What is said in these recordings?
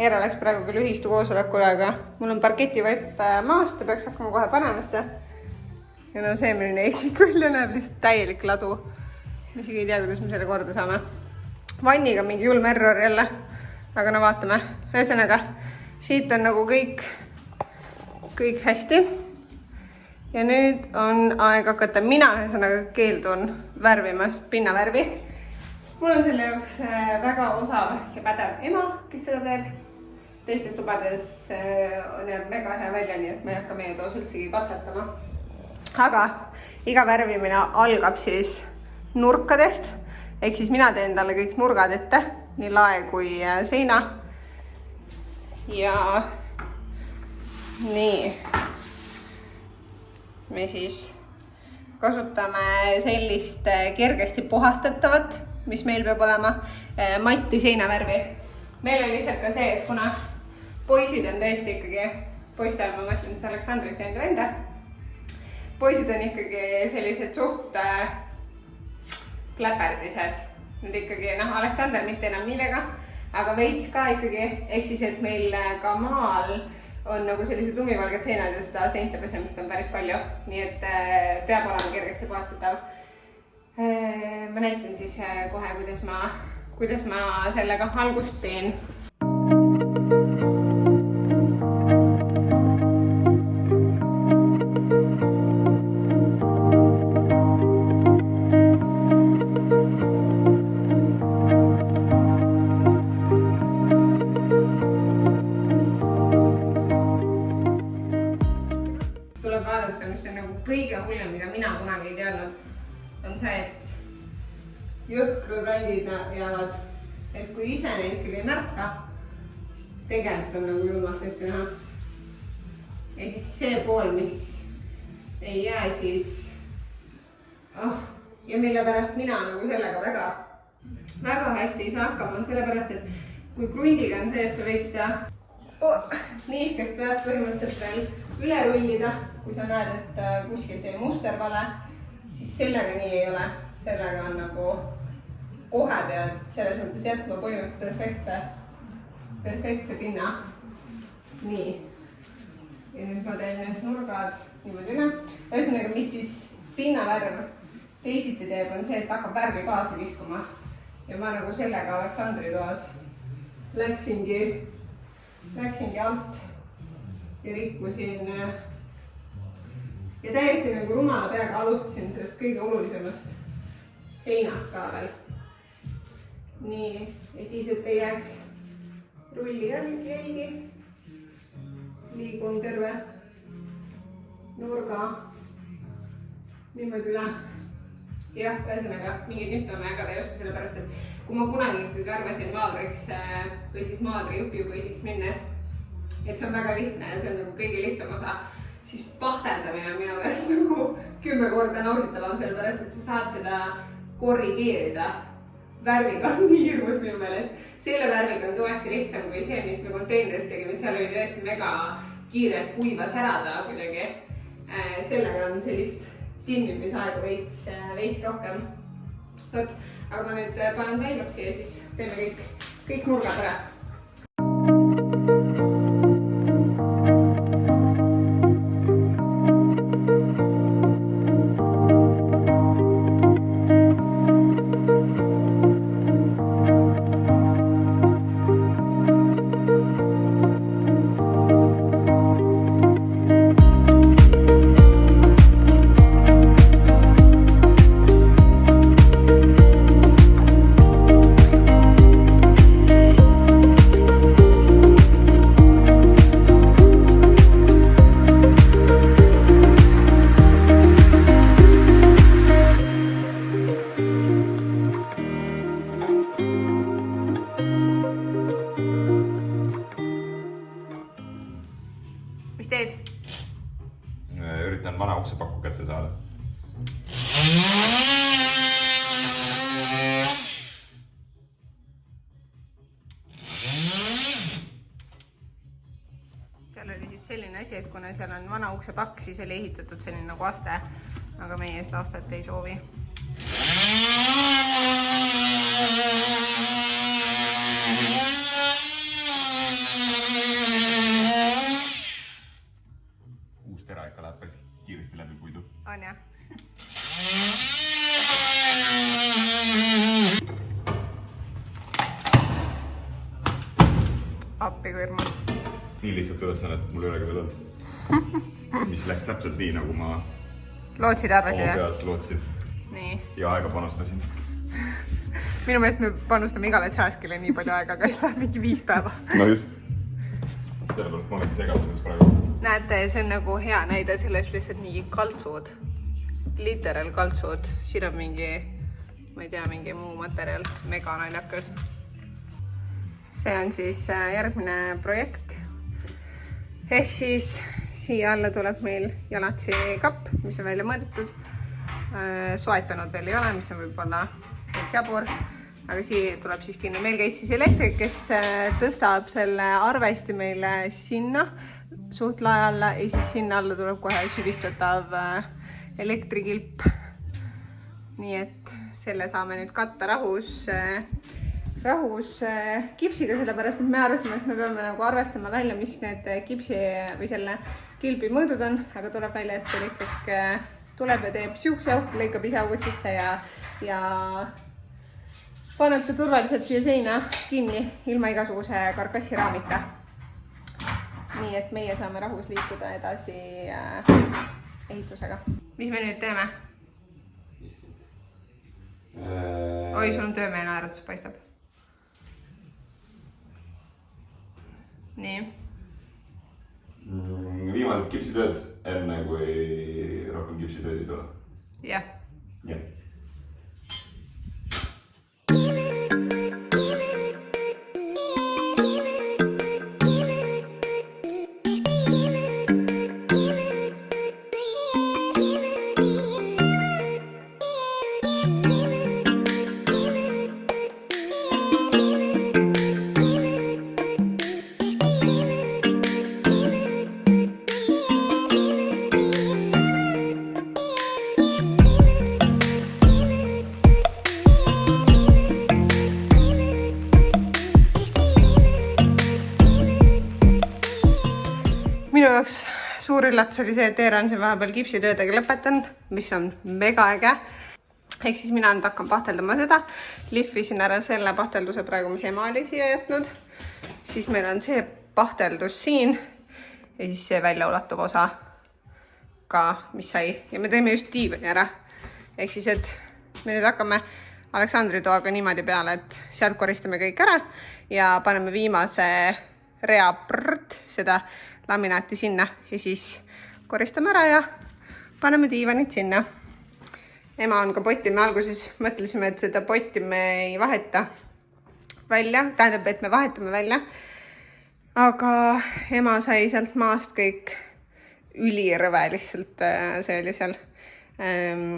Eera läks praegu küll ühistu koosolekule, aga mul on parketivaip maas, ta peaks hakkama kohe panema seda. Ja no see, milline esik välja näeb, lihtsalt täielik ladu. Ma isegi ei tea, kuidas me selle korda saame. Vanniga mingi julm error jälle, aga no vaatame. Ühesõnaga, siit on nagu kõik hästi. Ja nüüd on aeg hakata mina, ühesõnaga keeldun värvimast pinnavärvi. Mul on selle jaoks väga osav ja pädev ema, kes seda teeb. Teistes tubades näeb väga hea välja, nii et ma ei hakka meie toos üldsegi katsetama. Aga iga värvimine algab siis nurkadest, ehk siis mina teen talle kõik nurgad ette, nii lae kui seina. Ja nii. Me siis kasutame sellist kergesti puhastatavat, mis meil peab olema matti seinavärvi. Meil on lihtsalt ka see, et kuna poisid on tõesti ikkagi, poistel ma mõtlen siis Aleksandrit ja enda venda, poisid on ikkagi sellised suht pläperdised. Need ikkagi, Aleksander mitte enam nii väga, aga veits ka ikkagi, ehk siis, et meil ka maal on nagu sellised lumivalged seinad ja seda seinte pesemist on päris palju, nii et peab olema kergesti puhastatav. Ma näitan siis kohe, kuidas ma sellega algust teen. Tuleb vaadata, mis on nagu kõige hullem, mida mina kunagi ei teadnud, on see, et jõhkrurandid jäävad, et kui ise neid ikkagi ei märka, siis tegelikult on nagu julmalt hästi näha. Ja siis see pool, mis ei jää, siis ja mille pärast mina nagu sellega väga hästi ei saa hakkama, on sellepärast, et kui krundiga on see, et sa võid seda niiskest peast põhimõtteliselt veel üle rullida, kui sa näed, et kuskil see muster vale, siis sellega nii ei ole. Sellega on nagu kohe pead selles mõttes jätma põhimõtteliselt perfektse pinna. Nii. Ja nüüd ma teen need nurgad niimoodi üle. Ühesõnaga, mis siis pinnavärv teisiti teeb, on see, et hakkab värvi kaasa kiskuma. Ja ma nagu sellega Aleksandri toas läksingi alt ja rikkusin ja täiesti nagu rumala peaga alustasin sellest kõige olulisemast seinast ka veel. Nii, ja siis, et ei jääks rulli jälgi. Liigun terve nurga niimoodi üle. Jah, ühesõnaga, mingid nippe ma jagada ei oska sellepärast, et kui ma kunagi ikkagi arvasin maalriks või siis maalrijupi või siis minnes, et see on väga lihtne ja see on nagu kõige lihtsam osa, siis pahterdamine on minu pärast nagu 10 korda nauditavam, sellepärast, et sa saad seda korrigeerida. Värviga on nii hirmus minu meelest. Selle värviga on kõvasti lihtsam kui see, mis me konteineris tegime. Seal oli tõesti mega kiirelt kuivas ärada kuidagi. Sellega on sellist timmimisaegu veits rohkem. Aga ma nüüd panen taimlapsi ja siis teeme kõik nurgad ära. Mis teed? Üritan vana uksepakku kätte saada. Seal oli siis selline asi, et kuna seal on vana uksepakk, siis oli ehitatud selline nagu aste, aga meie seda astet ei soovi. uus tera ikka läheb päris kiiresti läbi puidu. On jah? Appi kui hirmus. Nii lihtsalt ülesannet mul ei olegi veel olnud. Mis läks täpselt nii, nagu ma Lootsid arvasid, oma jah? peas lootsin. Nii. Ja aega panustasin. Minu meelest me panustame igale taskile nii palju aega, aga siis läheb mingi 5 päeva. No just. Sellepärast ma olengi segaduses praegu. Näete, see on nagu hea näide sellest lihtsalt mingi kaltsud. Literal kaltsud. Siin on mingi, ma ei tea, mingi muu materjal. Mega naljakas. See on siis järgmine projekt. Ehk siis siia alla tuleb meil jalatsi kapp, mis on välja mõõdetud. Soetanud veel ei ole, mis on võib-olla jabur. Aga siia tuleb siis kinni. Meil käis siis elektrik, kes tõstab selle arvesti meile sinna suht lae alla ja siis sinna alla tuleb kohe süvistatav elektrikilp. Nii et selle saame nüüd katta rahus kipsiga, sellepärast et me arvasime, et me peame nagu arvestama välja, mis need kipsi või selle kilbi mõõdud on, aga tuleb välja, et elektrik tuleb ja teeb siuksjauht, lõikab ise augud sisse ja paneb ta turvaliselt siia seina kinni ilma igasuguse karkassiraamita. Nii et meie saame rahus liikuda edasi ehitusega. Mis me nüüd teeme? Oi, sul on töömehe naeratus, paistab. Nii. Viimased kipsitööd enne, kui rohkem kipsitööd ei tule. Jah. Jah. Minu jaoks suur üllatus oli see, et Eera on siin vahepeal kipsitöödega lõpetanud, mis on mega äge. Ehk siis mina nüüd hakkan pahteldama seda. Lihvisin ära selle pahtelduse praegu, mis ema oli siia jätnud. Siis meil on see pahteldus siin ja siis see väljaulatuv osa ka, mis sai. Ja me teeme just diivani ära. Ehk siis, et me nüüd hakkame Aleksandri toaga niimoodi peale, et sealt koristame kõik ära ja paneme viimase rea seda laminaati sinna ja siis koristame ära ja paneme diivanit sinna. Ema on ka potti, me alguses mõtlesime, et seda potti me ei vaheta välja, tähendab, et me vahetame välja. Aga ema sai sealt maast kõik ülirõve lihtsalt, see oli seal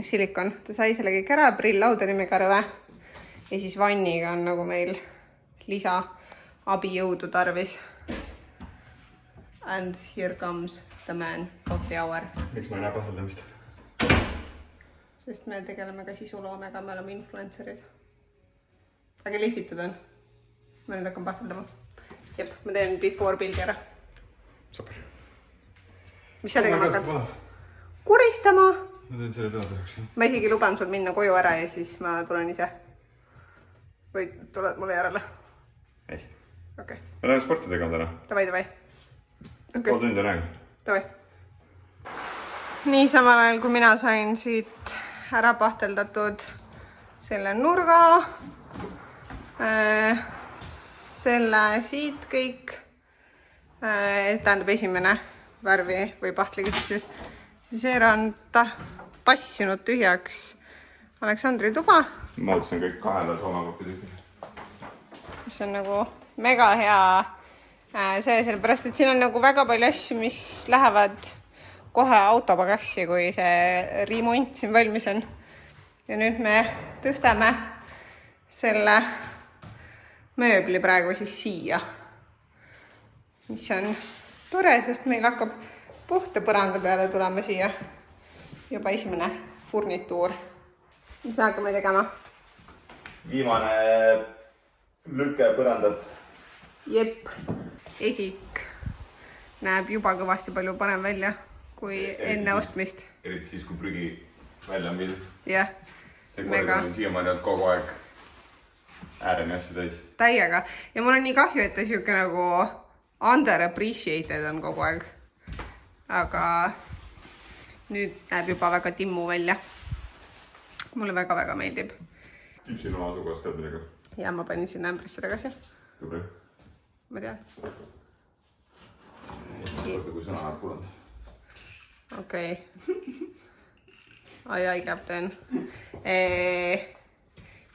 silikon. Ta sai selle kõik ära, prill-laud oli mega rõve ja siis vanniga on nagu meil lisa abijõudu tarvis. And here comes the man of the hour. Miks ma ei näe pahteldamist? Sest me tegeleme ka sisuloomega, me oleme influencerid. Aga lihvitud on. Ma nüüd hakkan pahteldama. Jep, ma teen before pildi ära. Super. Mis sa tegema hakkad? Kuristama! Ma teen selle tõenduseks. Ma isegi luban sul minna koju ära ja siis ma tulen ise. Või tuled mulle järele? Ei. Okei. Ma lähen sporti tegema täna. Davai. Pool tundi on aega. Davai. Nii samal ajal, kui mina sain siit ära pahteldatud selle nurga, selle siit kõik, tähendab esimene värvi või pahtlikiht, siis Eera on tassinud tühjaks Aleksandri tuba. Ma otsin kõik kahele soomakopi tühjaks. Mis on nagu mega hea see, sellepärast, et siin on nagu väga palju asju, mis lähevad kohe autopagassi, kui see remont siin valmis on. Ja nüüd me tõstame selle mööbli praegu siis siia. Mis on tore, sest meil hakkab puhta põranda peale tulema siia juba esimene furnituur. Mis me hakkame tegema? Viimane lüke põrandat. Jep. esik näeb juba kõvasti palju parem välja kui enne ostmist. Eriti siis, kui prügi välja on viidud. Jah. See korda on siiamaani olnud kogu aeg ääreni asju täis. Täiega. Ja mul on nii kahju, et ta siuke nagu underappreciated on kogu aeg. Aga nüüd näeb juba väga timmu välja. Mulle väga-väga meeldib. Tiip sinu asukohast tead midagi? Ja ma panin sinna ämbrisse tagasi. Tubli. Ma tean. Oota, kui sõna oled kuulanud. Okei. Ai, Captain.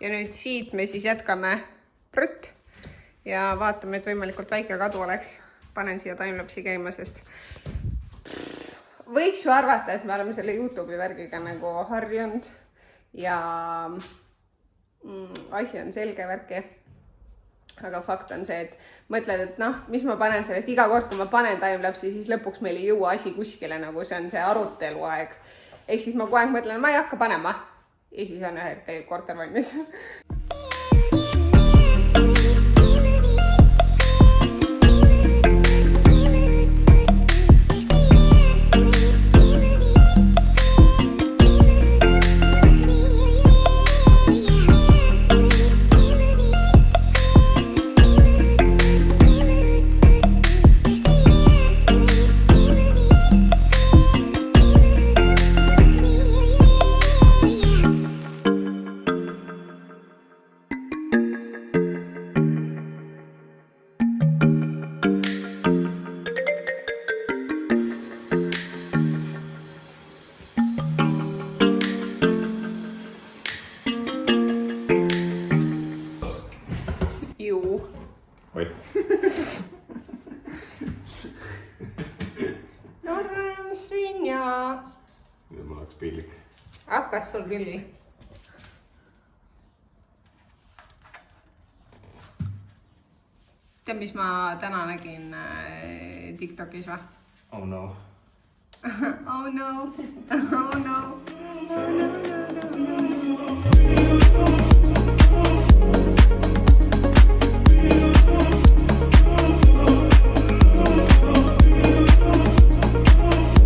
Ja nüüd siit me siis jätkame prütt ja vaatame, et võimalikult väike kadu oleks. Panen siia timelapsi käima, sest võiks ju arvata, et me oleme selle YouTube'i värgiga nagu harjunud ja asi on selge värki. Aga fakt on see, et mõtled, et noh, mis ma panen sellest iga kord, kui ma panen timelapsi, siis lõpuks meil ei jõua asi kuskile, nagu see on see arutelu aeg. Ehk siis ma kogu aeg mõtlen, ma ei hakka panema. Ja siis on ühe hetkel korter valmis. Oi. Arvan svinja. Nüüd mul oleks piinlik. Hakkas sul küll. Tead, mis ma täna nägin TikTokis või? Oh no. Oh no. Oh no.